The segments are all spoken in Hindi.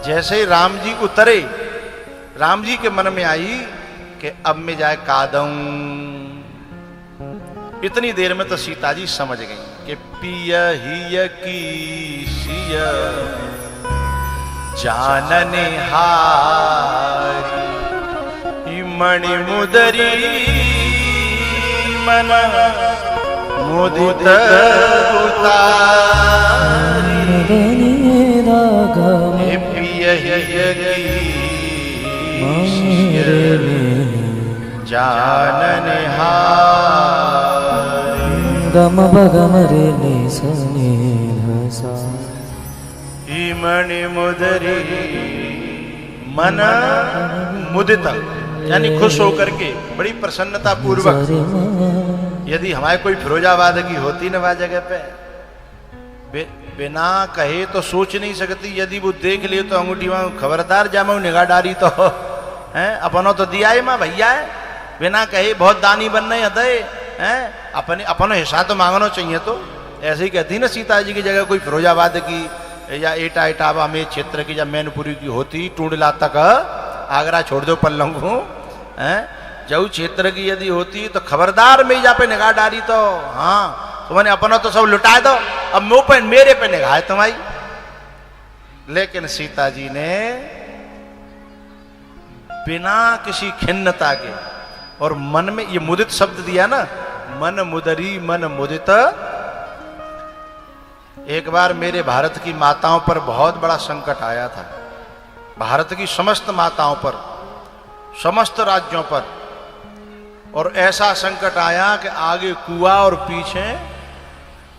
जैसे ही राम जी उतरे, राम जी के मन में आई कि अब मैं जाए कादऊं। इतनी देर में तो सीता जी समझ गई कि पिय हिय की सिय जानने हारी, मणि मुदरी मन मुदित उतारी। पिय हिय की सिय जानने हारी, गम बगम रे ने सने हसा। मणि मुदरी मन मुदित, यानी खुश होकर के बड़ी प्रसन्नता पूर्वक। यदि हमारे कोई फिरोजाबाद की होती न वह जगह पे, बिना कहे तो सोच नहीं सकती। यदि वो देख ले तो अंगूठी वहां खबरदार जामा निगाह डारी तो है अपनो तो दिया है माँ भैया है, बिना कहे बहुत दानी बनने हृदय है, अपने अपनो हिस्सा तो मांगना चाहिए। तो ऐसे ही कहती ना सीता जी की जगह कोई फिरोजाबाद की या एटा इटावा में क्षेत्र की या मैनपुरी की होती, टूंडला तक आगरा छोड़ दो पल्लंग को है, जऊ क्षेत्र की यदि होती तो खबरदार में जा पे निगाह डाली तो हाँ तो मैंने अपना तो सब लुटा दो, अब मुंह पे मेरे पे निगाह है तुम्हारी। लेकिन सीता जी ने बिना किसी खिन्नता के और मन में ये मुदित शब्द दिया ना, मन मुदरी मन मुदित। एक बार मेरे भारत की माताओं पर बहुत बड़ा संकट आया था, भारत की समस्त माताओं पर, समस्त राज्यों पर। और ऐसा संकट आया कि आगे कुआं और पीछे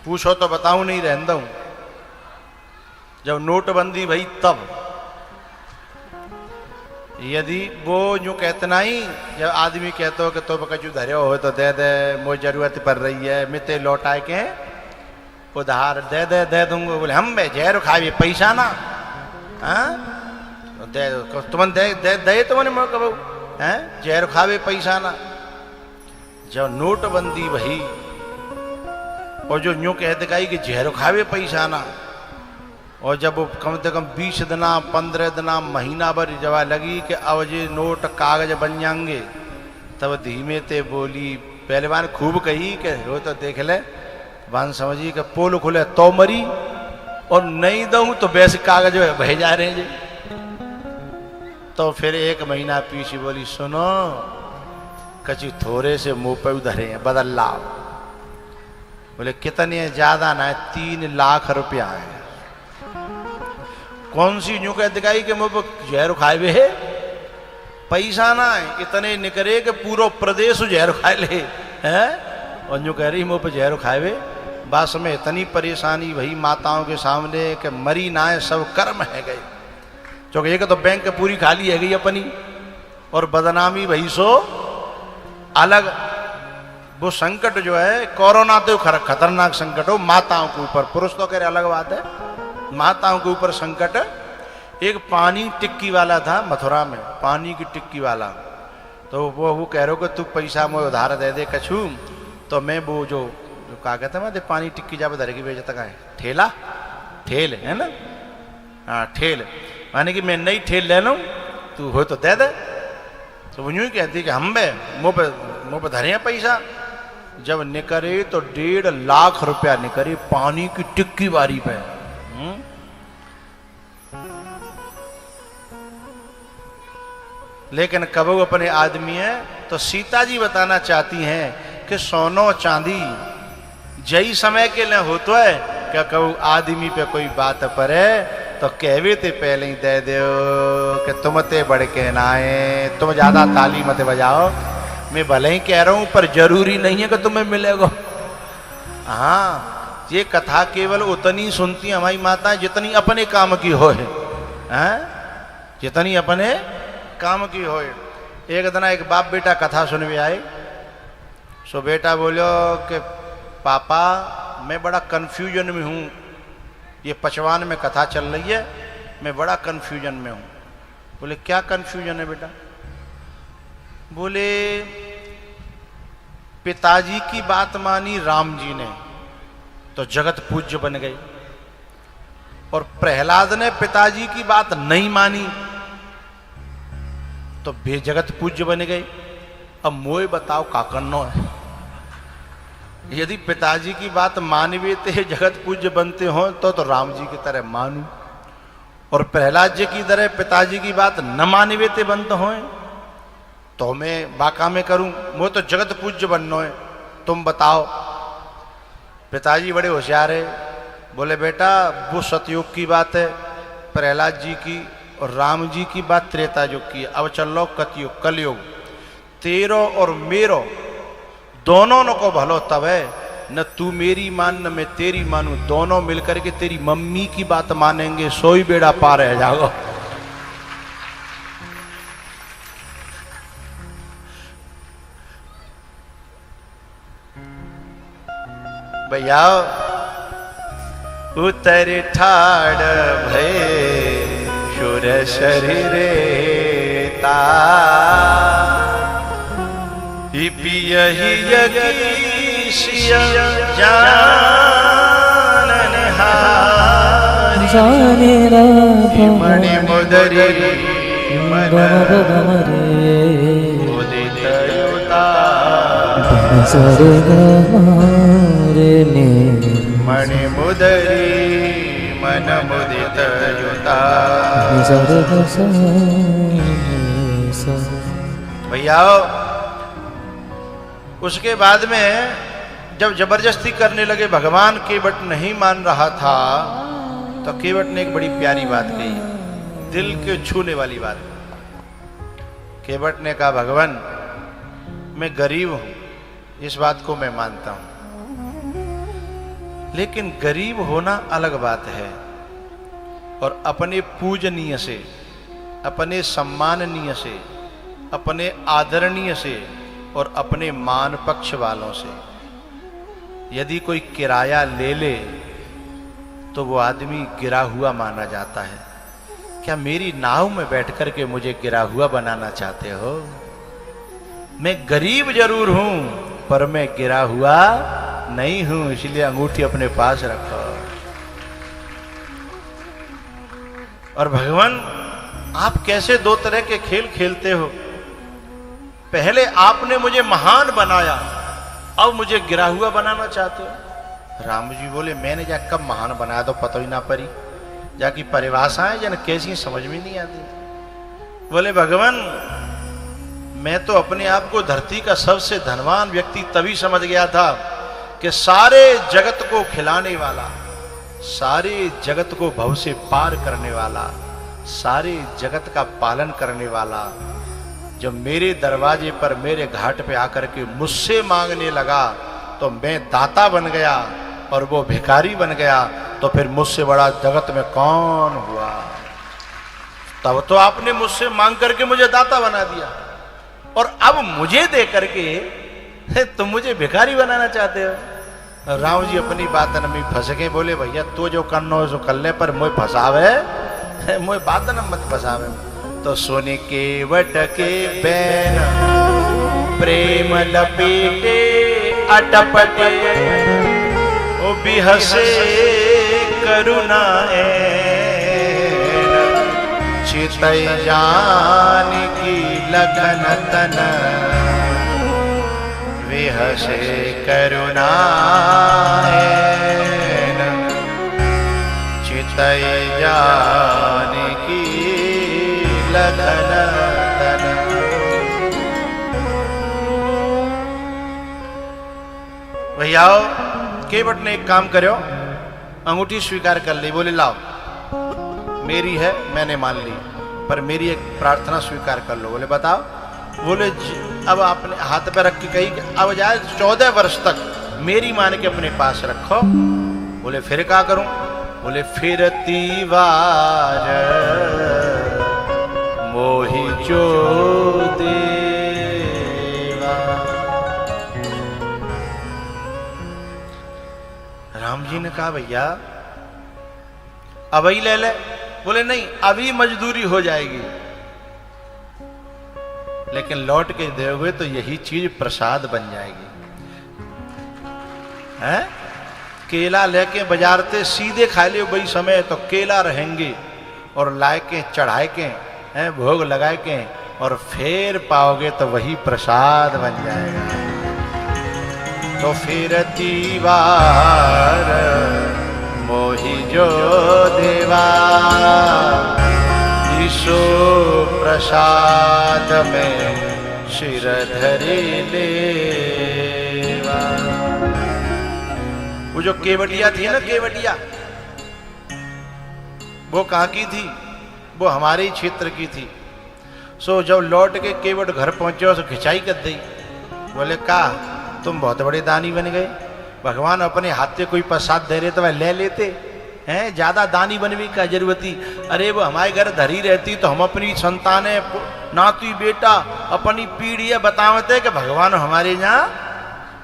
पूछो तो बताऊं नहीं रहता हूं। जब नोटबंदी भई तब यदि वो यूं कहते नहीं, जब आदमी कहते हो कि तो कचू धरे हो तो दे दे, मुझे जरूरत पड़ रही है, मिते लौटाए के उधार दे दूंगा। बोले हम बे जहर खाए पैसा ना हाँ दे तुम दे तुमने मैं कहो हैं जहर खावे पैसा ना। जब नोटबंदी भई और जो यूं कहते गई कि जहर खावे पैसा ना, और जब वो कम से कम 20 दिना 15 दिना महीना भर जब लगी कि अब ये नोट कागज बन जाएंगे, तब धीमे ते बोली पहलवान खूब कही कि रो तो देख ले बान समझी कि पोल खुले तो मरी, और नहीं दूं तो वैसे कागज बह जा रहे हैं। तो फिर 1 महीना पीछे बोली सुनो कचू थोड़े से मुंह पे उधरे हैं बदल लाओ। बोले कितने ज्यादा ना है, 3 लाख रुपया है। कौन सी यूं कह दिखाई कि मुंह पर जहर खाए हुए है, पैसा ना है, इतने निकरे कि पूरा प्रदेश जहर खाए ले है, और यूं कह रही मुंह पर जहर खाए हुए। बस में इतनी परेशानी भई माताओं के सामने कि मरी ना है, सब कर्म है गए। क्योंकि एक तो बैंक पूरी खाली है गई अपनी, और बदनामी भई सो अलग। वो संकट जो है कोरोना तो खतरनाक संकट हो माताओं के ऊपर, पुरुष तो कह रहे अलग बात है, माताओं के ऊपर संकट। एक पानी टिक्की वाला था मथुरा में, पानी की टिक्की वाला, तो वो कह रहे हो कि तू पैसा मुझे उधार दे दे कछू, तो मैं वो जो कहा कहता मैं पानी टिक्की जा धर की बेचता है ठेला, ठेल है ना हाँ ठेल, माने कि मैं नई ठेल ले लूँ तू हो तो दे दे। तो वो यूं ही कहती कि हम बे मुँह पे धरे हैं पैसा। जब निकरे तो 1.5 लाख रुपया निकरे पानी की टिक्की बारी पे। लेकिन कबू अपने आदमी है तो सीता जी बताना चाहती हैं कि सोनो चांदी जई समय के लिए हो तो है, क्या कहूँ आदमी पे कोई बात परे तो कहवे ते पहले ही दे दो कि तुम ते बढ़ के ना आए, तुम ज्यादा ताली मत बजाओ, मैं भले ही कह रहा हूं पर जरूरी नहीं है कि तुम्हें मिलेगा। हाँ ये कथा केवल उतनी सुनती हमारी माता जितनी अपने काम की हो है, जितनी अपने काम की हो। एक दिन एक बाप बेटा कथा सुनवे आए, सो बेटा बोलो कि पापा मैं बड़ा कंफ्यूजन में हूँ, ये पचवान में कथा चल रही है, मैं बड़ा कंफ्यूजन में हूँ। बोले क्या कंफ्यूजन है बेटा? बोले पिताजी की बात मानी राम जी ने तो जगत पूज्य बन गए, और प्रहलाद ने पिताजी की बात नहीं मानी तो बेजगत पूज्य बन गए। अब मोए बताओ का करना है। यदि पिताजी की बात मानवे थे जगत पूज्य बनते हो तो राम जी की तरह मानू, और प्रहलाद जी की तरह पिताजी की बात न मानवे थे बनते हो तो मैं बाका में करूं। वो तो जगत पूज्य बनना है, तुम बताओ। पिताजी बड़े होशियार है, बोले बेटा वो सतयुग की बात है प्रहलाद जी की, और राम जी की बात त्रेता युग की। अब चल लो कतयुग कलयुग, तेरो और मेरो दोनों न को भलो तब है, न तू मेरी मान न मैं तेरी मानू, दोनों मिलकर के तेरी मम्मी की बात मानेंगे, सोई बेड़ा पार रह जाओ। भैया उतर ठाड़ भय शुर शरीरे ता यही यगीशिया जानन हारी जाने राधा मणि मुदरी मन उदित युता सरे गमारे ने मणि मुदरी मन मुदित युता। सरे गसा भैया उसके बाद में जब जबरदस्ती करने लगे, भगवान केवट नहीं मान रहा था, तो केवट ने एक बड़ी प्यारी बात कही, दिल के छूने वाली बात। केवट ने कहा भगवान मैं गरीब हूं, इस बात को मैं मानता हूं, लेकिन गरीब होना अलग बात है और अपने पूजनीय से, अपने सम्माननीय से, अपने आदरणीय से और अपने मान पक्ष वालों से यदि कोई किराया ले ले तो वो आदमी गिरा हुआ माना जाता है। क्या मेरी नाव में बैठ कर के मुझे गिरा हुआ बनाना चाहते हो? मैं गरीब जरूर हूं पर मैं गिरा हुआ नहीं हूं, इसलिए अंगूठी अपने पास रखो। और भगवान आप कैसे दो तरह के खेल खेलते हो? पहले आपने मुझे महान बनाया, अब मुझे गिरा हुआ बनाना चाहते हो। राम जी बोले मैंने जा कब महान बनाया तो पता ही ना पड़ी, जाकी परिभाषाएं जन कैसी समझ में नहीं आती। बोले भगवान मैं तो अपने आप को धरती का सबसे धनवान व्यक्ति तभी समझ गया था कि सारे जगत को खिलाने वाला, सारे जगत को भव से पार करने वाला, सारे जगत का पालन करने वाला जब मेरे दरवाजे पर मेरे घाट पे आकर के मुझसे मांगने लगा तो मैं दाता बन गया और वो भिखारी बन गया, तो फिर मुझसे बड़ा जगत में कौन हुआ? तब तो आपने मुझसे मांग करके मुझे दाता बना दिया और अब मुझे दे करके तुम मुझे भिखारी बनाना चाहते हो। राम जी अपनी बात में फंस गए, बोले भैया तो जो करना हो सो कर ले, पर मुझे फंसावे, मुझे बात न मत फंसावे। तो सोने के वट के बैन प्रेम लपेटे अटपटे ओ बिहसे करुणा चितई जान की लगन तन विहसे करुणा चितई जान की लगन तन। भैया केवट ने एक काम करो, अंगूठी स्वीकार कर ली। बोले लाओ मेरी है, मैंने मान ली, पर मेरी एक प्रार्थना स्वीकार कर लो। बोले बताओ। बोले अब आपने हाथ पे रख के कही कि अब जाए 14 वर्ष तक मेरी मान के अपने पास रखो। बोले फिर क्या करूं? बोले फिरती वार मोहि जो देवा। राम जी ने कहा भैया अभी ले ले। बोले नहीं अभी मजदूरी हो जाएगी, लेकिन लौट के दोगे तो यही चीज प्रसाद बन जाएगी। है केला लेके बाजार से सीधे खा ले वही समय तो केला रहेंगे और लाए के चढ़ाए के हैं भोग लगाए के और फिर पाओगे तो वही प्रसाद बन जाएगा। तो फिर दीवार मोहि जो देवा ईशो प्रसाद में शिर धरि लेवा। वो जो केवटिया थी ना, केवटिया वो कहाँ की थी? वो हमारे ही क्षेत्र की थी। सो जब लौट के केवट घर पहुंचे उसे खिंचाई कर दी। बोले का तुम बहुत बड़े दानी बन गए, भगवान अपने हाथ से कोई प्रसाद दे रहे तो वह ले लेते हैं, ज्यादा दानी बनने की जरूरत थी। अरे वो हमारे घर धरी रहती तो हम अपनी संतान नाती बेटा अपनी पीढ़ी बतावते कि भगवान हमारे यहाँ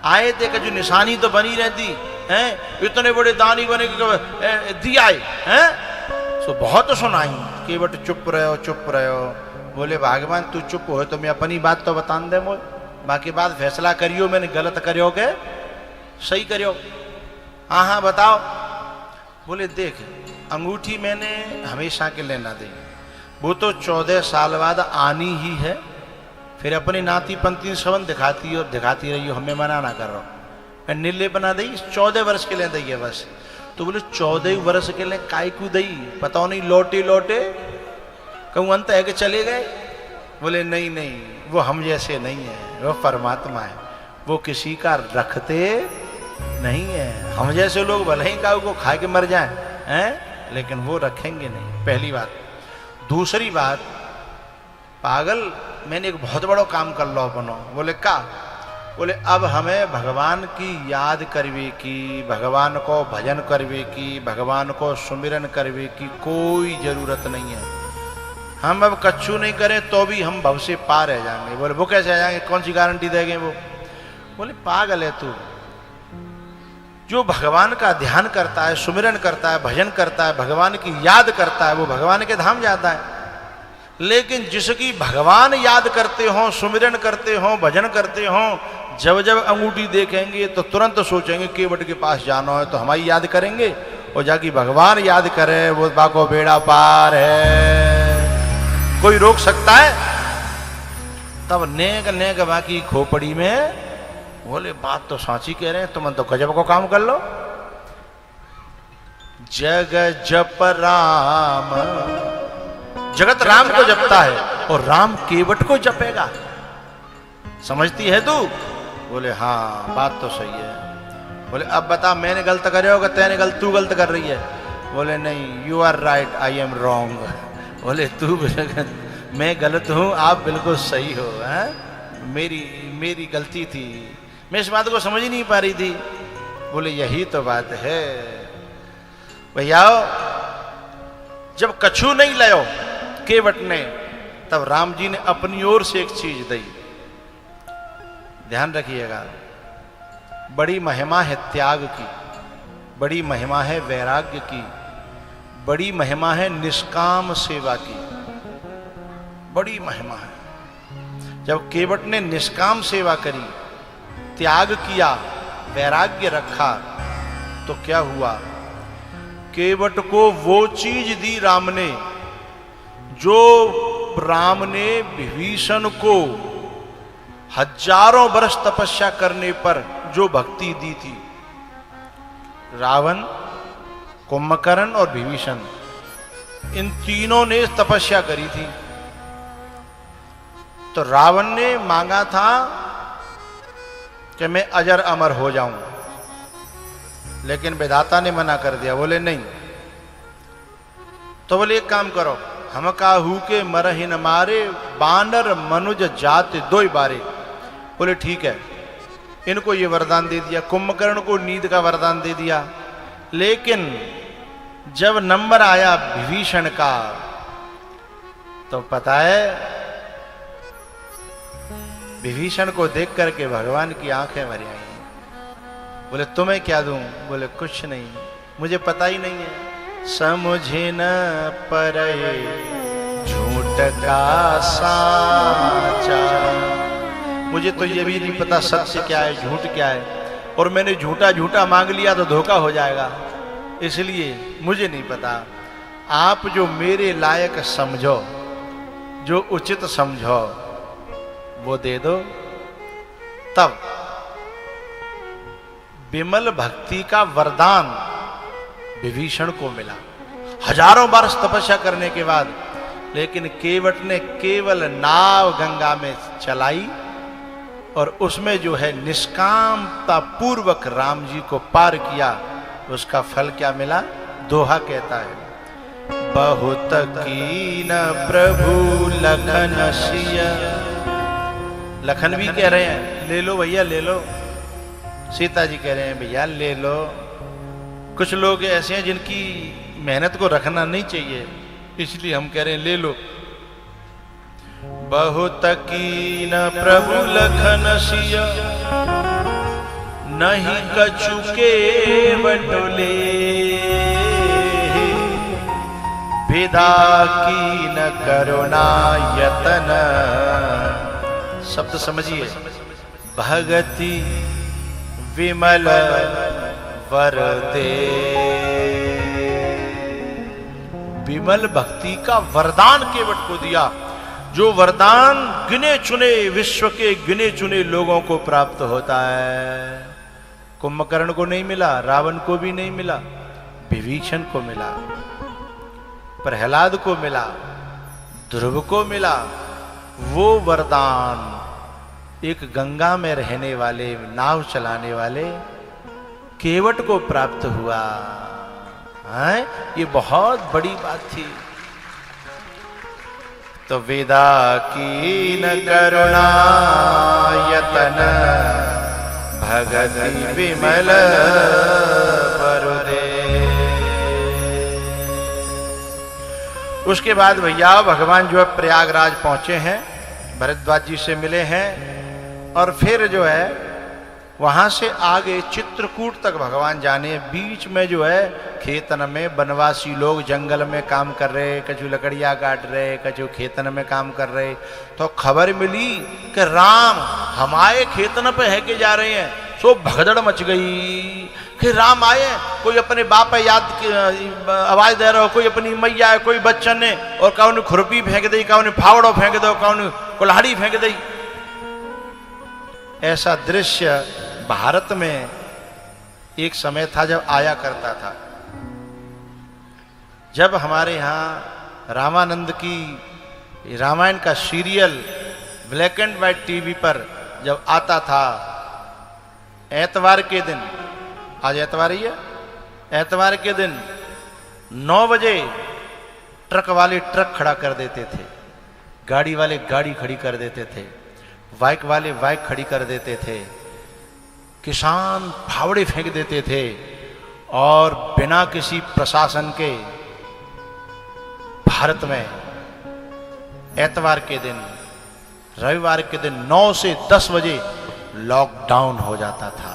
आए थे, कि जो निशानी तो बनी रहती हैं, इतने बड़े दानी बने दिया हैं। सो बहुत सुनाई केवट चुप रहो चुप रहो। बोले भगवान तू चुप हो तो मैं अपनी बात तो बता दे, मोल बाकी बात फैसला करियो, मैंने गलत करियो के सही करियो। हाँ हाँ बताओ। बोले देख अंगूठी मैंने हमेशा के लेना दी, वो तो 14 साल बाद आनी ही है, फिर अपनी नाती पंती सबन दिखाती रही हो, हमें मना ना कर रहा मैं नीले बना दी 14 वर्ष के लिए दी है बस। तो बोले 14 वर्ष के लिए काय को दई, पता नहीं लौटे लौटे कहूँ अंत है कि चले गए। बोले नहीं नहीं वो हम जैसे नहीं है, वो परमात्मा है, वो किसी का रखते नहीं है। हम जैसे लोग भले ही काऊ को खा के मर जाएं हैं, लेकिन वो रखेंगे नहीं, पहली बात। दूसरी बात पागल मैंने एक बहुत बड़ा काम कर लो अपनो। बोले का? बोले अब हमें भगवान की याद करवे की, भगवान को भजन करवे की, भगवान को सुमिरन करवे की कोई जरूरत नहीं है। हम अब कच्छू नहीं करें तो भी हम भव से पार रह जाएंगे। बोले वो कैसे आ जाएंगे, कौन सी गारंटी देंगे वो? बोले पागल है तू, जो भगवान का ध्यान करता है, सुमिरन करता है, भजन करता है, भगवान की याद करता है, वो भगवान के धाम जाता है। लेकिन जिसकी भगवान याद करते हो, सुमिरन करते हो, भजन करते हो, जब जब अंगूठी देखेंगे तो तुरंत सोचेंगे केवट के पास जाना है तो हमारी याद करेंगे, और जाके भगवान याद करे वो बाको बेड़ा पार है। कोई रोक सकता है? तब नेक नेक बाकी खोपड़ी में। बोले बात तो सांची कह रहे हैं, तुम तो गजब को काम कर लो। जग जप राम, जगत राम को जपता है और राम केवट को जपेगा, समझती है तू? बोले हाँ बात तो सही है। बोले अब बता मैंने गलत करे होगा, तैने गलत, तू गलत कर रही है? बोले नहीं you are right I am wrong. बोले तू मैं गलत हूं, आप बिल्कुल सही हो। मेरी गलती थी, मैं इस बात को समझ ही नहीं पा रही थी। बोले यही तो बात है भैया, जब कछु नहीं लायो केवट ने, तब राम जी ने अपनी ओर से एक चीज दी। ध्यान रखिएगा, बड़ी महिमा है त्याग की, बड़ी महिमा है वैराग्य की, बड़ी महिमा है निष्काम सेवा की, बड़ी महिमा है। जब केवट ने निष्काम सेवा करी, त्याग किया, वैराग्य रखा, तो क्या हुआ? केवट को वो चीज दी राम ने जो राम ने विभीषण को हजारों वर्ष तपस्या करने पर जो भक्ति दी थी। रावण, कुंभकर्ण और विभीषण, इन तीनों ने तपस्या करी थी। तो रावण ने मांगा था कि मैं अजर अमर हो जाऊं, लेकिन विधाता ने मना कर दिया। बोले नहीं। तो बोले एक काम करो, हम काहू के मरहि न मारे, बानर मनुज जाति दो बारे। बोले ठीक है, इनको ये वरदान दे दिया, कुंभकर्ण को नींद का वरदान दे दिया। लेकिन जब नंबर आया विभीषण का, तो पता है विभीषण को देख करके भगवान की आंखें भर आई। बोले तुम्हें क्या दूं? बोले कुछ नहीं, मुझे पता ही नहीं है। समझे न परे झूठ का साचा, मुझे तो ये भी नहीं पता सत्य क्या है झूठ क्या है। और मैंने झूठा झूठा मांग लिया तो धोखा हो जाएगा, इसलिए मुझे नहीं पता। आप जो मेरे लायक समझो, जो उचित समझो वो दे दो। तब विमल भक्ति का वरदान विभीषण को मिला, हजारों वर्ष तपस्या करने के बाद। लेकिन केवट ने केवल नाव गंगा में चलाई और उसमें जो है निष्कामता पूर्वक राम जी को पार किया। उसका फल क्या मिला? दोहा कहता है, बहुत कीन प्रभु लखन सिया। लखन भी कह रहे हैं ले लो भैया ले लो, सीता जी कह रहे हैं भैया ले लो। कुछ लोग ऐसे हैं जिनकी मेहनत को रखना नहीं चाहिए, इसलिए हम कह रहे हैं ले लो। बहुत कीन प्रभु लखन सिया, नहीं कछु के बटोले, विदा कीन करुणा यतन। शब्द समझिए, भगति विमल वर दे। विमल भक्ति का वरदान केवट को दिया, जो वरदान गिने चुने विश्व के गिने चुने लोगों को प्राप्त होता है। कुंभकर्ण को नहीं मिला, रावण को भी नहीं मिला, विभीषण को मिला, प्रहलाद को मिला, ध्रुव को मिला। वो वरदान एक गंगा में रहने वाले, नाव चलाने वाले केवट को प्राप्त हुआ है। ये बहुत बड़ी बात थी। तो वेदा कीन करुणा यतन, भगति विमल वरुदे। उसके बाद भैया भगवान जो है प्रयागराज पहुंचे हैं, भरद्वाज जी से मिले हैं, और फिर जो है वहां से आगे चित्रकूट तक भगवान जाने। बीच में जो है खेतन में वनवासी लोग जंगल में काम कर रहे, कछु लकड़ियां काट रहे, कछु खेतन में काम कर रहे। तो खबर मिली कि राम हमारे खेतन पे है के जा रहे हैं। सो भगदड़ मच गई कि राम आए, कोई अपने बाप याद की आवाज दे रहा हो, कोई अपनी मैया है, कोई बच्चन ने, और कौन खुरपी फेंक दी, कौन फावड़ो फेंक दो, कौन कुल्हाड़ी फेंक दी। ऐसा दृश्य भारत में एक समय था जब आया करता था। जब हमारे यहाँ रामानंद की रामायण का serial black and white TV पर जब आता था, एतवार के दिन, आज एतवार ही है, एतवार के दिन 9 बजे ट्रक वाले ट्रक खड़ा कर देते थे, गाड़ी वाले गाड़ी खड़ी कर देते थे, बाइक वाले बाइक खड़ी कर देते थे, किसान फावड़े फेंक देते थे, और बिना किसी प्रशासन के भारत में एतवार के दिन, रविवार के दिन 9 से 10 बजे लॉकडाउन हो जाता था।